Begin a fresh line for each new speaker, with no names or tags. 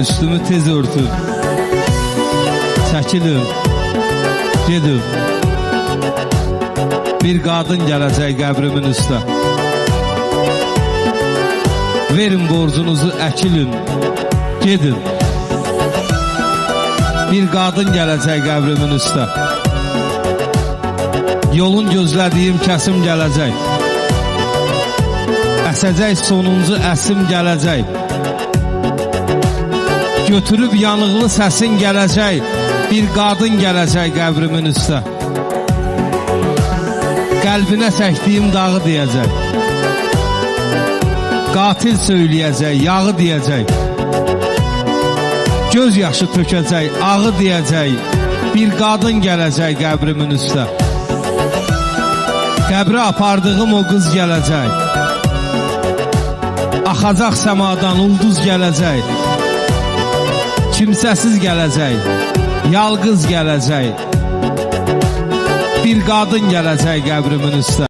Üstümü tez örtüb, çəkilib, gedib. Bir qadın gələcək qəbrimin üstə. Verin borcunuzu, əkilin, gedin. Bir qadın gələcək qəbrimin üstə. Yolun gözlədiyim kəsim gələcək. Əsəcək sonuncu əsim gələcək. Götürüb yanıqlı səsin gələcək. Bir qadın gələcək qəbrimin üstə. Qəlbinə çəkdiyim dağı deyəcək. Qatil söyləyəcək, yağı deyəcək. Göz yaşı tökəcək, ağı deyəcək. Bir qadın gələcək qəbrimin üstə. Qəbrə apardığım o qız gələcək. Axacaq səmadan ulduz gələcək. Kimsəsiz gələcək, yalqız gələcək. Bir qadın gələcək qəbrimin üstə.